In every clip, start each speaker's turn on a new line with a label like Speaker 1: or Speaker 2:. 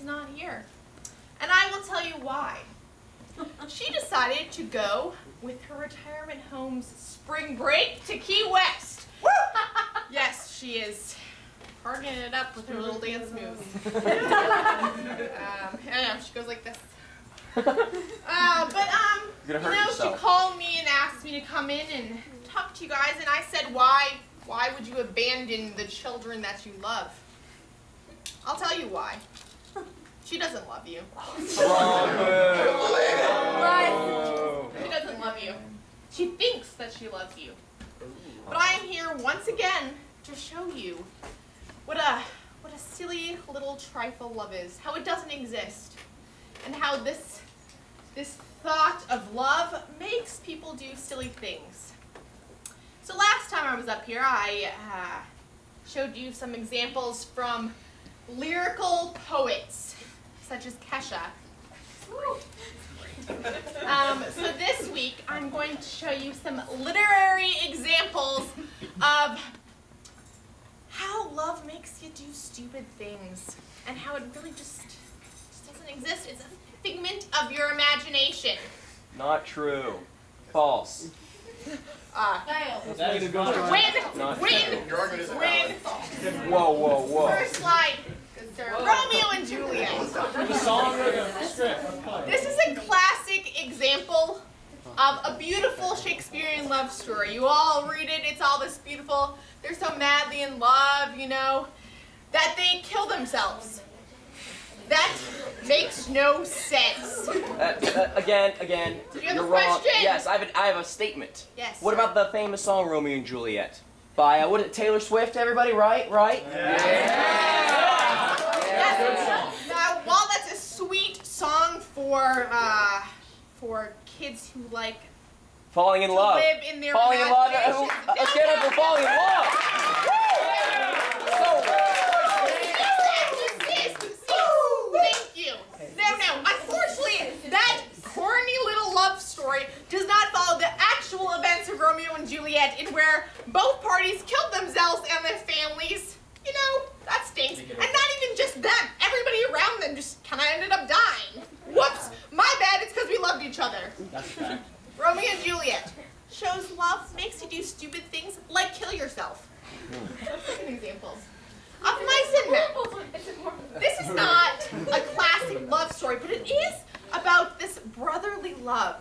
Speaker 1: is not here. And I will tell you why. She decided to go with her retirement home's spring break to Key West. Yes, she is partying it up with her little dance moves. She goes like this. She called me and asked me to come in and talk to you guys, and I said, why would you abandon the children that you love? I'll tell you why. She doesn't love you. She doesn't love you. She thinks that she loves you. But I am here once again to show you what a silly little trifle love is, how it doesn't exist, and how this thought of love makes people do silly things. So last time I was up here, I showed you some examples from lyrical poets, such as Kesha. So this week, I'm going to show you some literary examples of how love makes you do stupid things, and how it really just doesn't exist. It's a figment of your imagination.
Speaker 2: Not true. False.
Speaker 1: Win.
Speaker 2: Whoa.
Speaker 1: First slide. Romeo and Juliet. This is a classic example of a beautiful Shakespearean love story. You all read it, it's all this beautiful, they're so madly in love, that they kill themselves. That makes no sense.
Speaker 2: Again,
Speaker 1: Do you have
Speaker 2: you're
Speaker 1: a
Speaker 2: wrong.
Speaker 1: question?
Speaker 2: Yes, I have a statement.
Speaker 1: Yes.
Speaker 2: What about the famous song Romeo and Juliet? By, what is it, Taylor Swift, everybody, right?
Speaker 1: Yes. Now, while that's a sweet song for kids who like
Speaker 2: falling in love.
Speaker 1: Live in their
Speaker 2: falling in love.
Speaker 1: imaginations.
Speaker 2: Let's get up for falling in love.
Speaker 1: Thank you. No. Unfortunately, that corny little love story does not follow the actual events of Romeo and Juliet, in where both parties killed themselves and their families. That stinks. And not even just them. Everybody around them just kind of ended up dying. Whoops. My bad. It's because we loved each other.
Speaker 3: That's a fact.
Speaker 1: Romeo and Juliet shows love makes you do stupid things like kill yourself. Second examples of Mice and Men. This is not a classic love story, but it is about this brotherly love.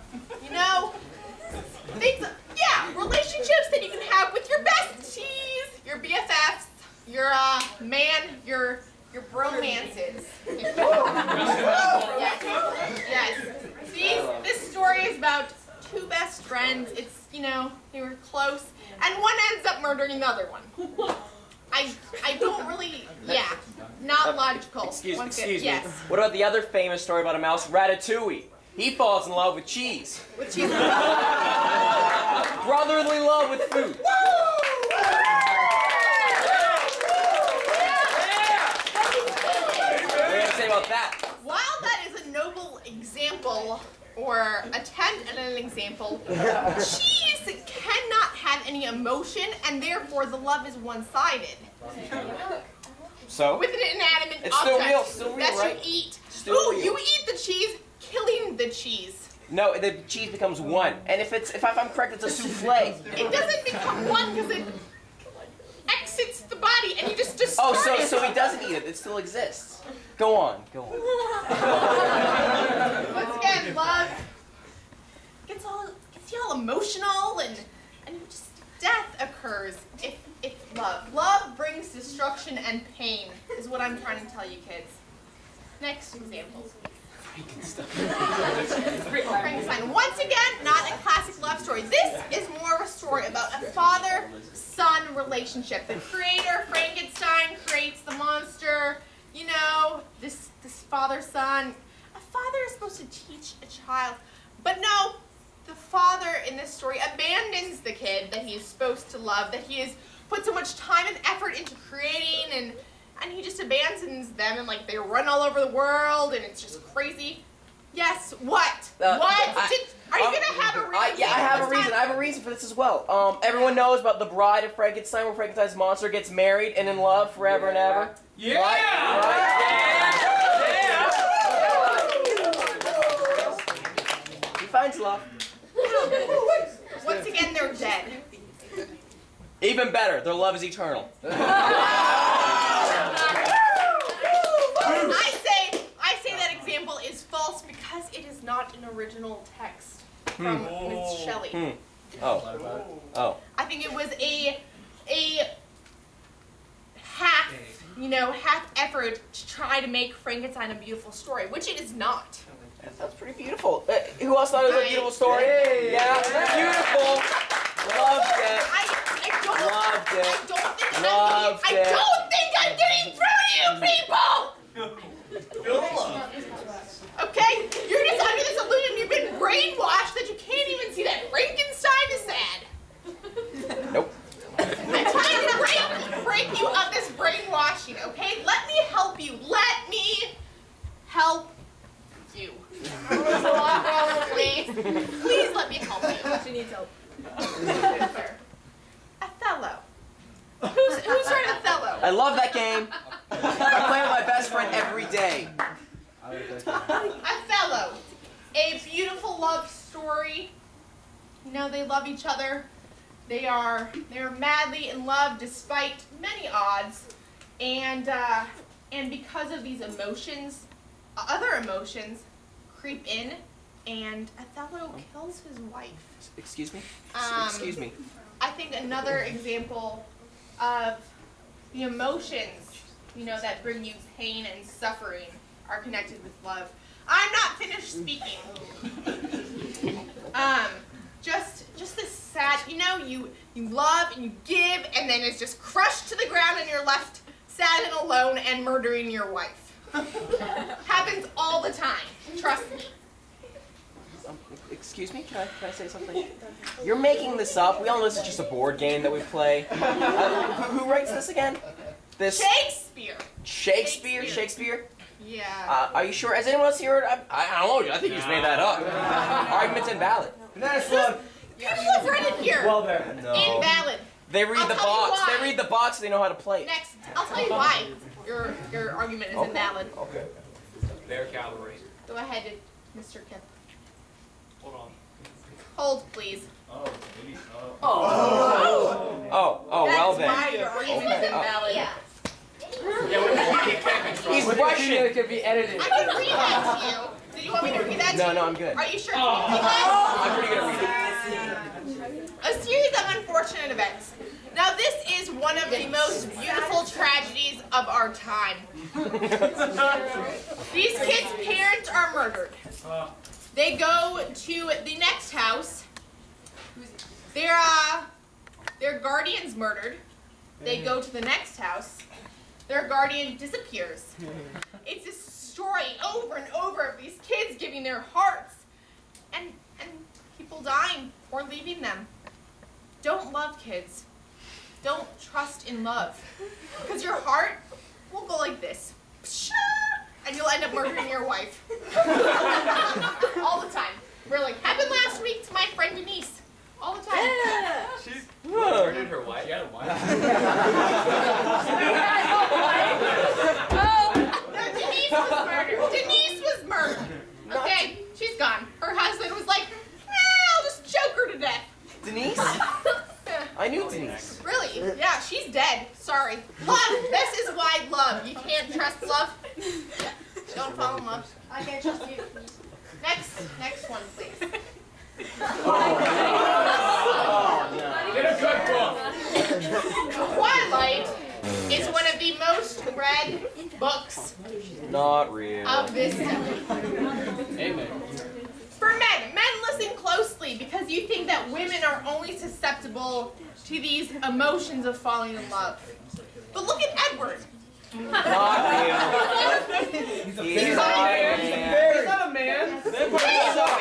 Speaker 1: Relationships that you can have with your besties, your BFFs, your your bromances. Yes. See, this story is about two best friends. It's, they were close, and one ends up murdering the other one. I don't really, not logical.
Speaker 2: Excuse me.
Speaker 1: Yes.
Speaker 2: What about the other famous story about a mouse, Ratatouille? He falls in love with cheese.
Speaker 1: With cheese.
Speaker 2: Brotherly love with food. About that.
Speaker 1: While that is a noble example, or attempt at an example, cheese cannot have any emotion, and therefore the love is one-sided.
Speaker 2: So?
Speaker 1: With an inanimate
Speaker 2: it's
Speaker 1: object
Speaker 2: still real,
Speaker 1: that
Speaker 2: right?
Speaker 1: you eat.
Speaker 2: Still real.
Speaker 1: You eat the cheese, killing the cheese.
Speaker 2: No, the cheese becomes one. And if I'm correct, it's a souffle.
Speaker 1: It doesn't become one because it exits the body, and you just discard it.
Speaker 2: So he doesn't eat it. It still exists. Go on.
Speaker 1: Once again, love gets you all emotional, and just death occurs if love brings destruction and pain, is what I'm trying to tell you, kids. Next example. Frankenstein. Once again, not a classic love story. This is more of a story about a father-son relationship. The creator, Frankenstein, creates the monster. This father-son. A father is supposed to teach a child, but no, the father in this story abandons the kid that he is supposed to love, that he has put so much time and effort into creating, and he just abandons them, and they run all over the world, and it's just crazy. Yes, what? Are you going to have a reason?
Speaker 2: Yeah, I have a reason. I have a reason for this as well. Everyone knows about the Bride of Frankenstein, where Frankenstein's monster gets married and in love forever and ever.
Speaker 3: Yeah!
Speaker 2: Right? love.
Speaker 1: Once again, they're dead.
Speaker 2: Even better, their love is eternal.
Speaker 1: I say that example is false because it is not an original text from Miss Shelley.
Speaker 2: Oh.
Speaker 1: I think it was a half effort to try to make Frankenstein a beautiful story, which it is not.
Speaker 2: That sounds pretty beautiful. Who else thought it was a beautiful story?
Speaker 3: Hey.
Speaker 2: Yeah, beautiful. Loved it.
Speaker 1: I don't think I'm getting through to you people! Okay? You're just under this illusion. You've been brainwashed that you can't even see that Frankenstein is sad.
Speaker 2: Nope.
Speaker 1: I'm trying to break you of this brainwashing, okay? Let me help you. Let me help you. Please let me help you.
Speaker 4: She needs help.
Speaker 1: Othello. Who's heard of Othello?
Speaker 2: I love that game. I play with my best friend every day.
Speaker 1: Othello. A beautiful love story. You know, they love each other. They are madly in love despite many odds. And because of these emotions, other emotions creep in, and Othello kills his wife.
Speaker 2: Excuse me?
Speaker 1: Excuse
Speaker 2: me.
Speaker 1: I think another example of the emotions, that bring you pain and suffering are connected with love. I'm not finished speaking. Just this sad, you love and you give, and then it's just crushed to the ground and you're left sad and alone and murdering your wife. Happens all the time. Trust me.
Speaker 2: Excuse me? Can I say something? You're making this up. We all know this is just a board game that we play. Who writes this again?
Speaker 1: Shakespeare.
Speaker 2: Shakespeare?
Speaker 1: Yeah.
Speaker 2: Are you sure? Has anyone else here? I don't know. I think you just made that up. Argument's invalid.
Speaker 1: People have read it here.
Speaker 3: Well, there.
Speaker 2: No.
Speaker 1: Invalid.
Speaker 2: They read the box. They read the box. They know how to play it.
Speaker 1: Next, I'll tell you why your argument is invalid.
Speaker 2: Okay.
Speaker 3: Their cavalry.
Speaker 1: Go ahead, Mr. Kip.
Speaker 3: Hold on.
Speaker 1: Hold, please.
Speaker 2: Oh, well then.
Speaker 1: That's why your argument is invalid.
Speaker 4: Yeah.
Speaker 2: He's Russian.
Speaker 3: It could be edited.
Speaker 1: I can read that to you. Did you want me to read that to you?
Speaker 2: No, I'm good.
Speaker 1: Are you sure? I'm
Speaker 2: pretty good at
Speaker 1: reading. A series of unfortunate events. Now, this is one of the most beautiful tragedies of our time. These kids' parents are murdered. They go to the next house. Their guardian's murdered. They go to the next house. Their guardian disappears. It's a story over and over of these kids giving their hearts and people dying or leaving them. Don't love kids. Don't trust in love. Because your heart will go like this. And you'll end up murdering your wife. All the time. Really. Happened last week to my friend Denise. All the time.
Speaker 3: She murdered her wife. She had a wife.
Speaker 1: No, Denise was murdered. Okay, she's gone. Her husband was like, I'll just choke her to death.
Speaker 2: Denise? I knew Denise.
Speaker 1: Really? Yeah, she's dead. Sorry. Love. This is why love. You can't trust love. Don't fall in love.
Speaker 4: I can't trust you.
Speaker 1: Next one, please.
Speaker 3: Get a good book.
Speaker 1: Twilight is one of the most read books
Speaker 2: Not real.
Speaker 1: of this century.
Speaker 3: Amen.
Speaker 1: For men listen closely because you think that women are only susceptible to these emotions of falling in love. But look at Edward.
Speaker 2: Not real. He's not
Speaker 3: a man.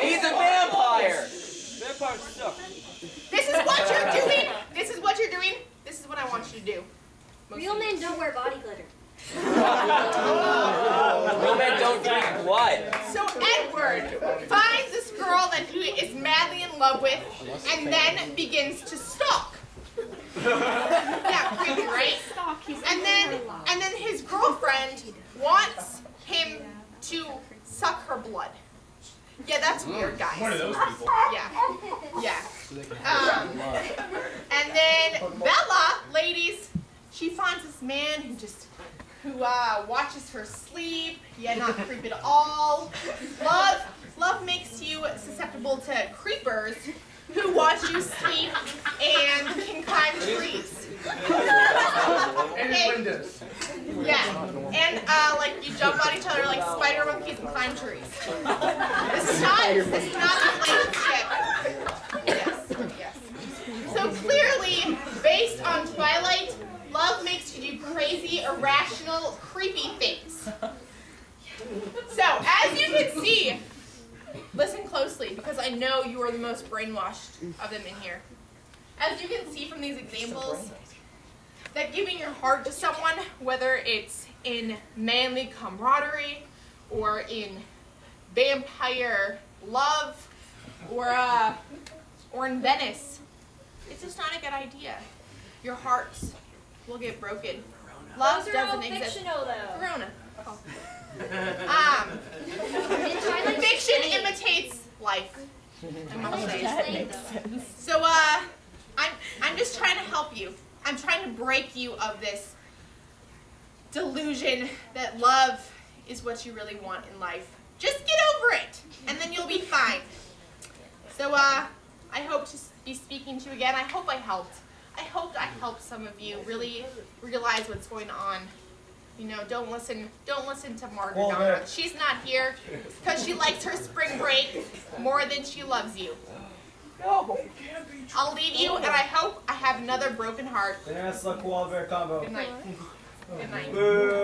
Speaker 2: He's a vampire.
Speaker 3: Vampires suck.
Speaker 1: This is what you're doing. This is what you're doing. This is what I want you to do.
Speaker 4: Real men don't wear body glitter.
Speaker 2: Real men don't drink blood.
Speaker 1: So Edward finds this girl that he is madly in love with and then begins to stalk. Yeah, creepy, right? And then his girlfriend wants him to suck her blood. Yeah, that's weird, guys.
Speaker 3: One of those people.
Speaker 1: Yeah. And then Bella, ladies, she finds this man who watches her sleep. Yeah, not creep at all. Love makes you susceptible to creepers who watch you sleep and can climb trees.
Speaker 3: And windows.
Speaker 1: Yeah, and like you jump on each other like spider monkeys and climb trees. This is not the relationship. Yes. So clearly, based on Twilight, love makes you do crazy, irrational, creepy things. So as you can see, listen closely because I know you are the most brainwashed of them in here. As you can see from these examples, that giving your heart to someone, whether it's in manly camaraderie or in vampire love or in Venice, it's just not a good idea. Your hearts will get broken. Love
Speaker 4: Those are all
Speaker 1: doesn't exist.
Speaker 4: fictional, though.
Speaker 1: Corona. Fiction imitates life. I must say. So I'm just trying to help you. I'm trying to break you of this delusion that love is what you really want in life. Just get over it, and then you'll be fine. So I hope to be speaking to you again. I hope I helped. I hope I helped some of you really realize what's going on. You know, don't listen to Marge and Donna. She's not here because she likes her spring break more than she loves you. I'll leave you, and I hope I have another broken heart.
Speaker 5: That's the koala bear combo.
Speaker 1: Good night. Good night.
Speaker 5: Boo.